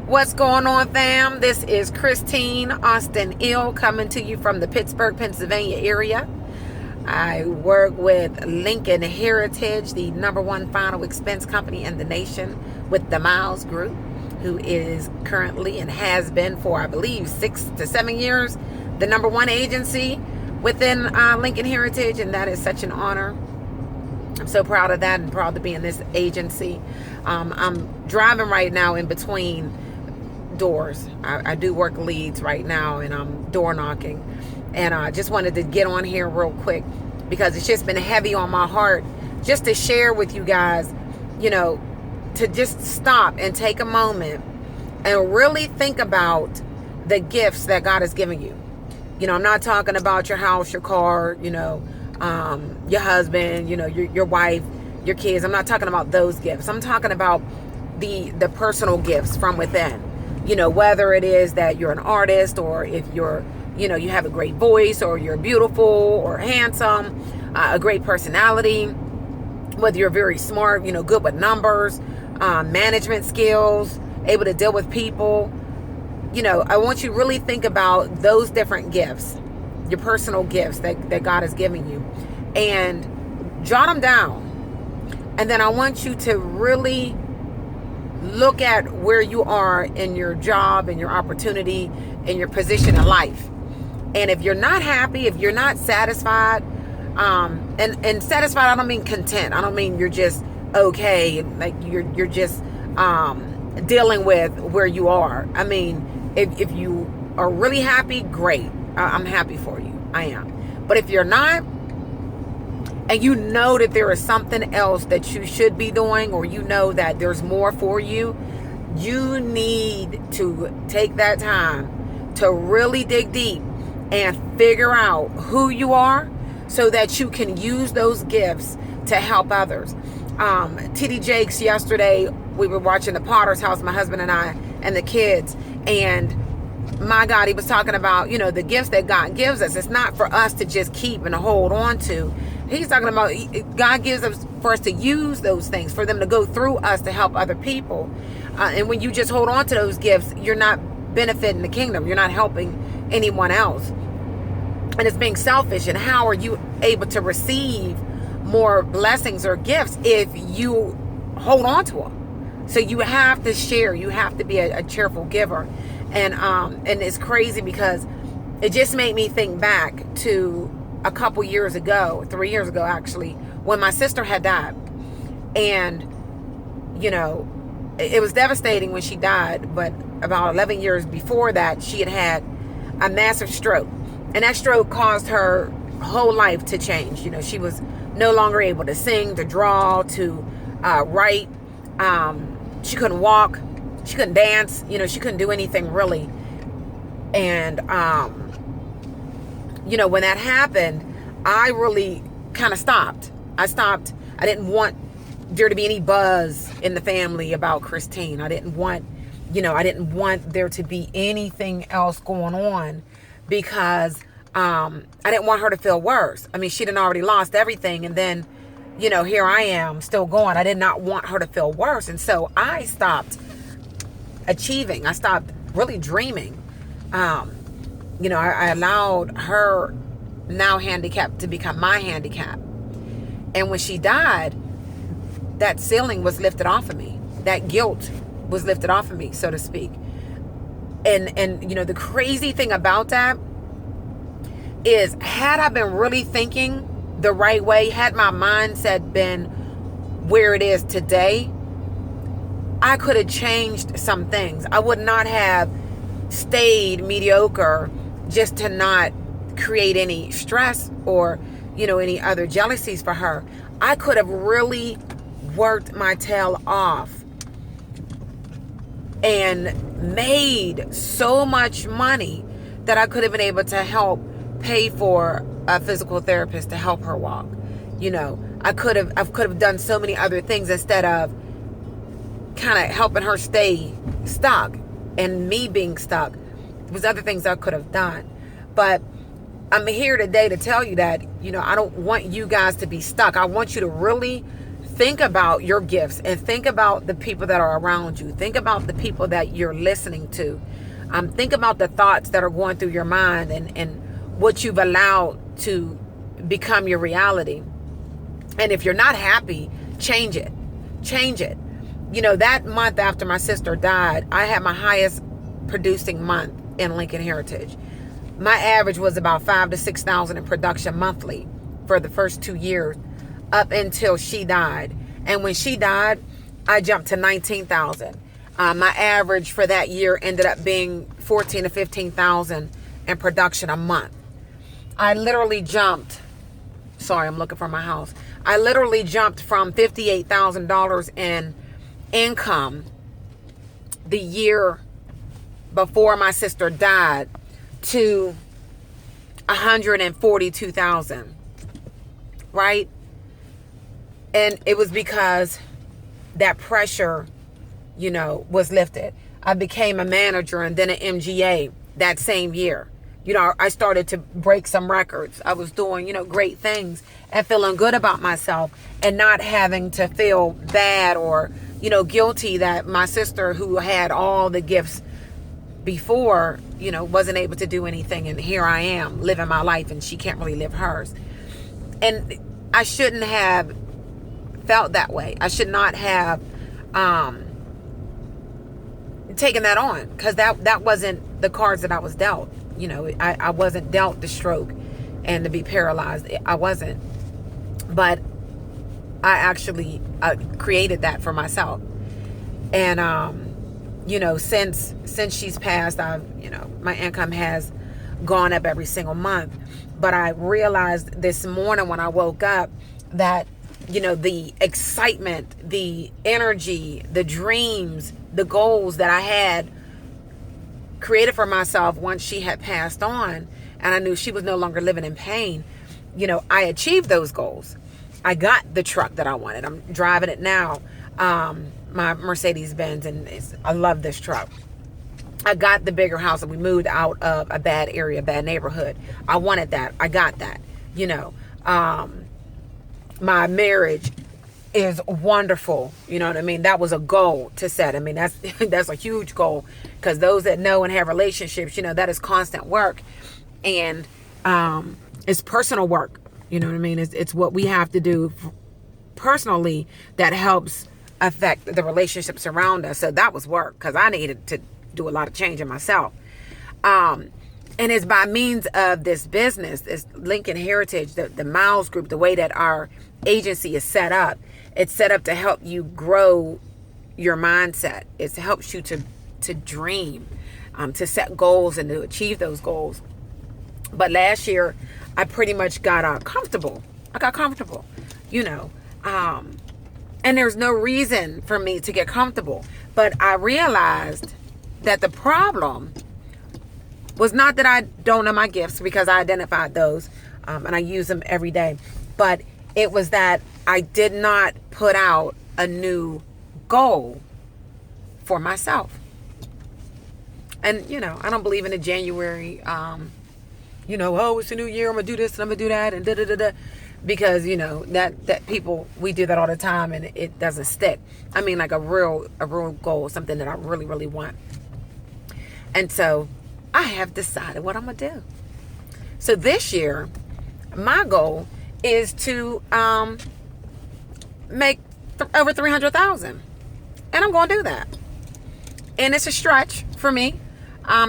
What's going on, fam? This is Christine Austin Ill coming to you from the Pittsburgh, Pennsylvania area. I work with Lincoln Heritage, the #1 final expense company in the nation, with the Miles Group, who is currently and has been for, I believe, 6 to 7 years, the #1 agency within Lincoln Heritage, and that is such an honor. I'm so proud of that and proud to be in this agency. I'm driving right now in between doors. I do work leads right now, and I'm door knocking, and I just wanted to get on here real quick because it's just been heavy on my heart just to share with you guys, to just stop and take a moment and really think about the gifts that God has given you. I'm not talking about your house, your car, your husband, your wife, your kids. I'm not talking about those gifts. I'm talking about the personal gifts from within. Whether it is that you're an artist, or if you're, you have a great voice, or you're beautiful or handsome, a great personality, whether you're very smart, good with numbers, management skills, able to deal with people. I want you to really think about those different gifts, your personal gifts that God has given you, and jot them down. And then I want you to really look at where you are in your job and your opportunity and your position in life. And if you're not happy, if you're not satisfied, and satisfied, I don't mean content. I don't mean you're just okay, like you're just dealing with where you are. I mean, if you are really happy, great. I'm happy for you. I am. But if you're not, and you know that there is something else that you should be doing, or that there's more for you, you need to take that time to really dig deep and figure out who you are so that you can use those gifts to help others. TD Jakes, yesterday, we were watching the Potter's House, my husband and I, and the kids, and my God, he was talking about, the gifts that God gives us. It's not for us to just keep and hold on to. He's talking about God gives us for us to use those things, for them to go through us to help other people. And when you just hold on to those gifts, you're not benefiting the kingdom. You're not helping anyone else. And it's being selfish. And how are you able to receive more blessings or gifts if you hold on to them? So you have to share. You have to be a cheerful giver. And it's crazy because it just made me think back to a couple years ago, 3 years ago actually, when my sister had died. And, it was devastating when she died, but about 11 years before that, she had a massive stroke. And that stroke caused her whole life to change. She was no longer able to sing, to draw, to write. She couldn't walk. She couldn't dance. She couldn't do anything really. And, when that happened, I really kind of stopped. I stopped. I didn't want there to be any buzz in the family about Christine. I didn't want, there to be anything else going on because I didn't want her to feel worse. I mean, she'd already lost everything. And then, here I am still going. I did not want her to feel worse. And so I stopped achieving. I stopped really dreaming. I allowed her now handicap to become my handicap. And when she died, that ceiling was lifted off of me. That guilt was lifted off of me, so to speak. And the crazy thing about that is, had I been really thinking the right way, had my mindset been where it is today, I could have changed some things. I would not have stayed mediocre just to not create any stress or, any other jealousies for her. I could have really worked my tail off and made so much money that I could have been able to help pay for a physical therapist to help her walk. I could have done so many other things instead of kind of helping her stay stuck and me being stuck. There was other things I could have done. But I'm here today to tell you that, I don't want you guys to be stuck. I want you to really think about your gifts and think about the people that are around you. Think about the people that you're listening to. Think about the thoughts that are going through your mind and what you've allowed to become your reality. And if you're not happy, change it. Change it. You know, that month after my sister died, I had my highest producing month in Lincoln Heritage. My average was about 5,000 to 6,000 in production monthly for the first 2 years up until she died. And when she died, I jumped to 19,000. My average for that year ended up being 14,000 to 15,000 in production a month. I literally jumped. Sorry, I'm looking for my house. I literally jumped from $58,000 in income the year before my sister died to 142,000, right? And it was because that pressure, you know, was lifted. I became a manager and then an MGA that same year. You know, I started to break some records. I was doing, you know, great things and feeling good about myself and not having to feel bad or, you know, guilty that my sister, who had all the gifts before, you know, wasn't able to do anything. And here I am living my life and she can't really live hers. And I shouldn't have felt that way. I should not have taken that on, because that wasn't the cards that I was dealt. You know, I wasn't dealt the stroke and to be paralyzed. I wasn't. But I actually created that for myself. And, you know, since she's passed, my income has gone up every single month. But I realized this morning when I woke up that, you know, the excitement, the energy, the dreams, the goals that I had created for myself once she had passed on, and I knew she was no longer living in pain, you know, I achieved those goals. I got the truck that I wanted. I'm driving it now, my Mercedes-Benz, and I love this truck. I got the bigger house, and we moved out of a bad area, bad neighborhood. I wanted that. I got that. You know, my marriage is wonderful. You know what I mean? That was a goal to set. I mean, that's a huge goal, because those that know and have relationships, you know, that is constant work, and it's personal work. You know what I mean? It's what we have to do personally that helps affect the relationships around us. So that was work, because I needed to do a lot of change in myself. And it's by means of this business, this Lincoln Heritage, the Miles Group, the way that our agency is set up. It's set up to help you grow your mindset. It helps you to dream, to set goals and to achieve those goals. But last year, I pretty much got comfortable. I got comfortable, you know. And there's no reason for me to get comfortable. But I realized that the problem was not that I don't know my gifts, because I identified those and I use them every day. But it was that I did not put out a new goal for myself. And, you know, I don't believe in the January, you know, oh, it's a new year, I'm going to do this and I'm going to do that and da-da-da-da. Because, you know, that people, we do that all the time and it doesn't stick. I mean, like a real goal, something that I really, really want. And so I have decided what I'm going to do. So this year, my goal is to make over 300,000, and I'm going to do that. And it's a stretch for me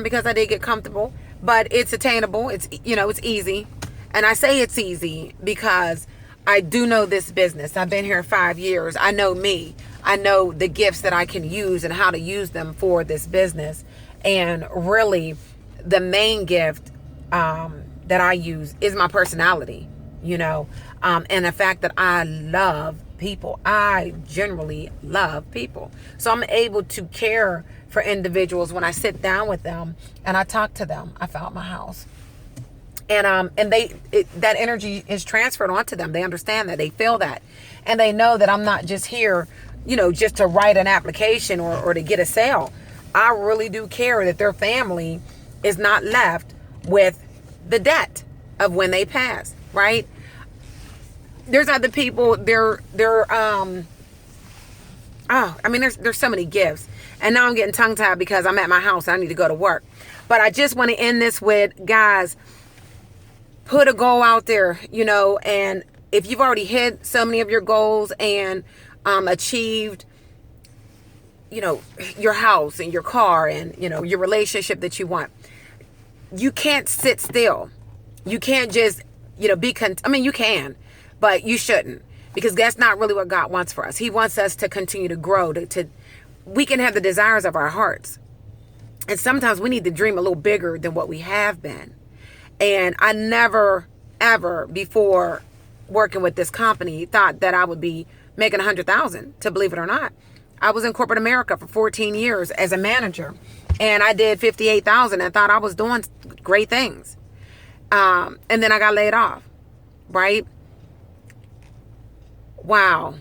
because I did get comfortable, but it's attainable. It's, you know, it's easy. And I say it's easy because I do know this business. I've been here 5 years. I know me. I know the gifts that I can use and how to use them for this business. And really, the main gift that I use is my personality, you know, and the fact that I love people. I generally love people. So I'm able to care for individuals when I sit down with them and I talk to them. I found my house. And that energy is transferred onto them. They understand that. They feel that. And they know that I'm not just here, you know, just to write an application or to get a sale. I really do care that their family is not left with the debt of when they pass, right? There's other people, there's so many gifts. And now I'm getting tongue-tied because I'm at my house. I need to go to work. But I just want to end this with, guys, put a goal out there, and if you've already hit so many of your goals and achieved, your house and your car and, your relationship that you want, you can't sit still. You can't just, you can, but you shouldn't, because that's not really what God wants for us. He wants us to continue to grow, we can have the desires of our hearts. And sometimes we need to dream a little bigger than what we have been. And I never, ever before working with this company thought that I would be making $100,000, to believe it or not. I was in corporate America for 14 years as a manager, and I did $58,000 and thought I was doing great things. And then I got laid off, right? Wow.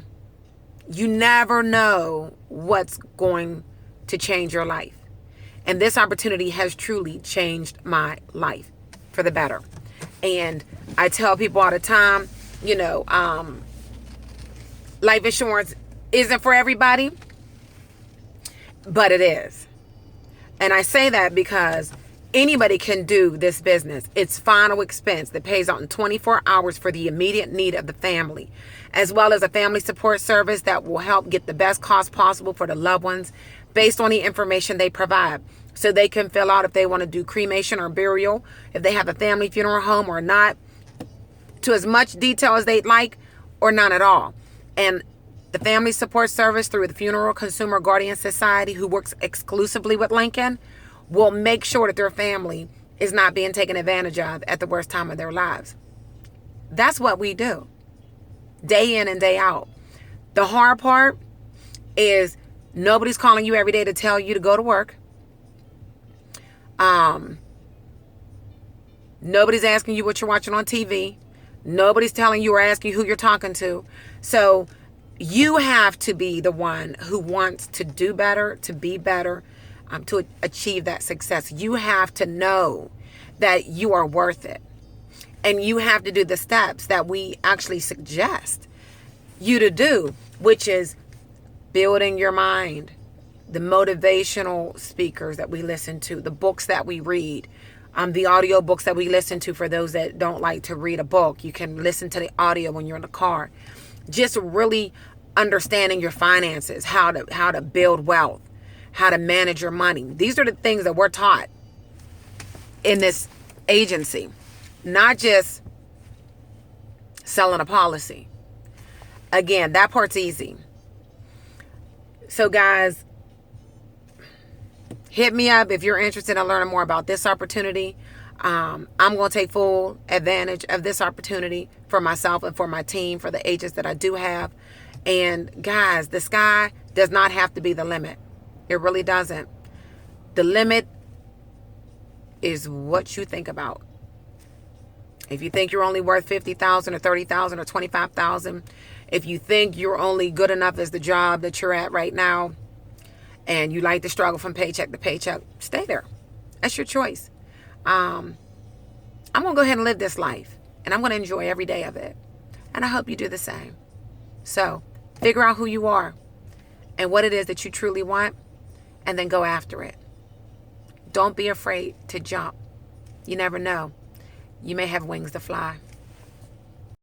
You never know what's going to change your life. And this opportunity has truly changed my life for the better. And I tell people all the time, life insurance isn't for everybody, but it is. And I say that because anybody can do this business. It's final expense that pays out in 24 hours for the immediate need of the family, as well as a family support service that will help get the best cost possible for the loved ones based on the information they provide. So they can fill out if they want to do cremation or burial, if they have a family funeral home or not, to as much detail as they'd like, or none at all. And the family support service through the Funeral Consumer Guardian Society, who works exclusively with Lincoln, will make sure that their family is not being taken advantage of at the worst time of their lives. That's what we do, day in and day out. The hard part is nobody's calling you every day to tell you to go to work. Nobody's asking you what you're watching on TV. Nobody's telling you or asking you who you're talking to. So you have to be the one who wants to do better, to be better, to achieve that success. You have to know that you are worth it. And you have to do the steps that we actually suggest you to do, which is building your mind, the motivational speakers that we listen to, the books that we read, the audio books that we listen to. For those that don't like to read a book, you can listen to the audio when you're in the car. Just really understanding your finances, how to build wealth, how to manage your money. These are the things that we're taught in this agency, not just selling a policy. Again, that part's easy. So guys, hit me up if you're interested in learning more about this opportunity. I'm going to take full advantage of this opportunity for myself and for my team, for the agents that I do have. And guys, the sky does not have to be the limit. It really doesn't. The limit is what you think about. If you think you're only worth $50,000 or $30,000 or $25,000, if you think you're only good enough as the job that you're at right now, and you like to struggle from paycheck to paycheck, stay there. That's your choice. I'm going to go ahead and live this life, and I'm going to enjoy every day of it. And I hope you do the same. So figure out who you are and what it is that you truly want, and then go after it. Don't be afraid to jump. You never know. You may have wings to fly.